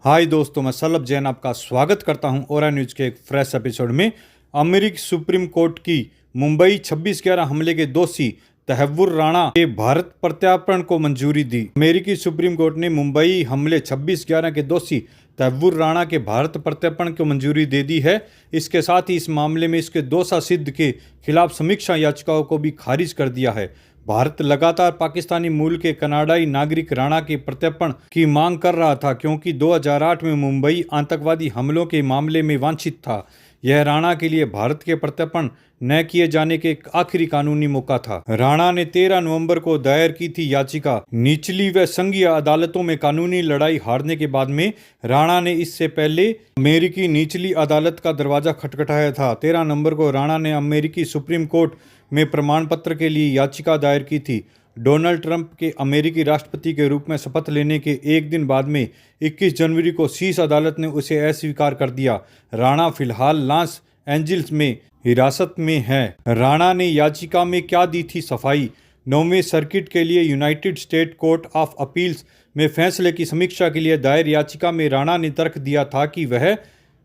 हाय दोस्तों, मैं सलभ जैन आपका स्वागत करता हूं ओरा न्यूज़ के एक फ्रेश एपिसोड में। अमेरिकी सुप्रीम कोर्ट की मुंबई 26/11 हमले के दोषी तहव्वुर राणा के भारत प्रत्यार्पण को मंजूरी दी। अमेरिकी सुप्रीम कोर्ट ने मुंबई हमले 26/11 के दोषी तहव्वुर राणा के भारत प्रत्यार्पण को मंजूरी दे दी है। इसके साथ ही इस मामले में इसके दोषा सिद्ध के खिलाफ समीक्षा याचिकाओं को भी खारिज कर दिया है। भारत लगातार पाकिस्तानी मूल के कनाडाई नागरिक राणा के प्रत्यर्पण की मांग कर रहा था, क्योंकि 2008 में मुंबई आतंकवादी हमलों के मामले में वांछित था। यह राणा के लिए भारत के प्रत्यर्पण न किए जाने के एक आखिरी कानूनी मौका था। राणा ने 13 नवंबर को दायर की थी याचिका। निचली व संघीय अदालतों में कानूनी लड़ाई हारने के बाद में राणा ने इससे पहले अमेरिकी निचली अदालत का दरवाजा खटखटाया था। 13 नवंबर को राणा ने अमेरिकी सुप्रीम कोर्ट में प्रमाण पत्र के लिए याचिका दायर की थी। डोनाल्ड ट्रंप के अमेरिकी राष्ट्रपति के रूप में शपथ लेने के एक दिन बाद में 21 जनवरी को शीर्ष अदालत ने उसे अस्वीकार कर दिया। राणा फिलहाल लॉस एंजिल्स में हिरासत में है। राणा ने याचिका में क्या दी थी सफाई? 9वें सर्किट के लिए United state court of appeals में फैसले की समीक्षा के लिए दायर याचिका में राणा ने तर्क दिया था कि वह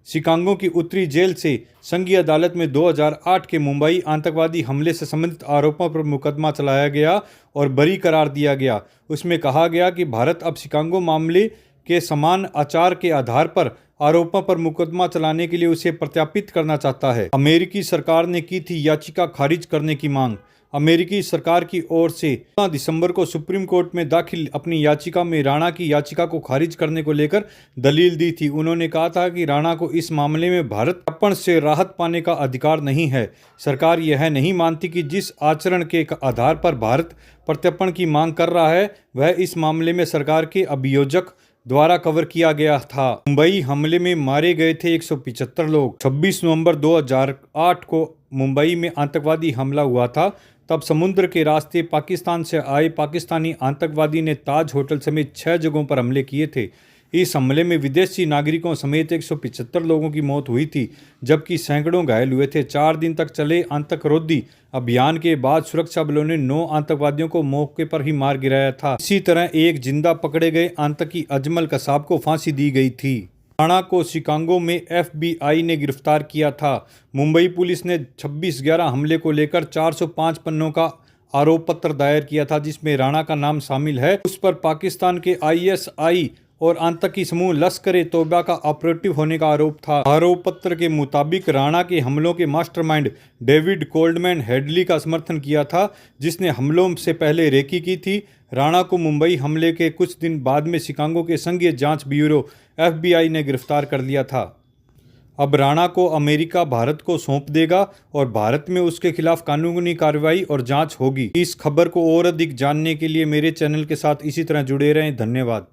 शिकागो की उत्तरी जेल से संघीय अदालत में 2008 के मुंबई आतंकवादी हमले से संबंधित आरोपों पर मुकदमा चलाया गया और बरी करार दिया गया। उसमें कहा गया कि भारत अब शिकागो मामले के समान आचार के आधार पर आरोपों पर मुकदमा चलाने के लिए उसे प्रत्यार्पित करना चाहता है। अमेरिकी सरकार ने की थी याचिका खारिज करने की मांग। अमेरिकी सरकार की ओर से 16 दिसंबर को सुप्रीम कोर्ट में दाखिल अपनी याचिका में राणा की याचिका को खारिज करने को लेकर दलील दी थी। उन्होंने कहा था कि राणा को इस मामले में भारत प्रत्यर्पण से राहत पाने का अधिकार नहीं है। सरकार यह नहीं मानती कि जिस आचरण के आधार पर भारत प्रत्यर्पण की मांग कर रहा है वह इस मामले में सरकार के अभियोजक द्वारा कवर किया गया था। मुंबई हमले में मारे गए थे 175 लोग। 26 नवंबर 2008 को मुंबई में आतंकवादी हमला हुआ था। तब समुद्र के रास्ते पाकिस्तान से आए पाकिस्तानी आतंकवादी ने ताज होटल समेत 6 जगहों पर हमले किए थे। इस हमले में विदेशी नागरिकों समेत 175 लोगों की मौत हुई थी, जबकि सैकड़ों घायल हुए थे। 4 दिन तक चले आतंकरोधी अभियान के बाद सुरक्षा बलों ने 9 आतंकवादियों को मौके पर ही मार गिराया था। इसी तरह एक जिंदा पकड़े गए आतंकी अजमल कसाब को फांसी दी गई थी। राणा को शिकागो में FBI ने गिरफ्तार किया था। मुंबई पुलिस ने 26/11 हमले को लेकर 405 पन्नों का आरोप पत्र दायर किया था, जिसमें राणा का नाम शामिल है। उस पर पाकिस्तान के ISI और आतंकी समूह लश्कर-ए-तौबा का ऑपरेटिव होने का आरोप था। आरोप पत्र के मुताबिक राणा के हमलों के मास्टरमाइंड डेविड कोल्डमैन हेडली का समर्थन किया था, जिसने हमलों से पहले रेकी की थी। राणा को मुंबई हमले के कुछ दिन बाद में शिकागो के संघीय जांच ब्यूरो FBI ने गिरफ्तार कर लिया था। अब राणा को अमेरिका भारत को सौंप देगा और भारत में उसके खिलाफ कानूनी कार्रवाई और जांच होगी। इस खबर को और अधिक जानने के लिए मेरे चैनल के साथ इसी तरह जुड़े रहें। धन्यवाद।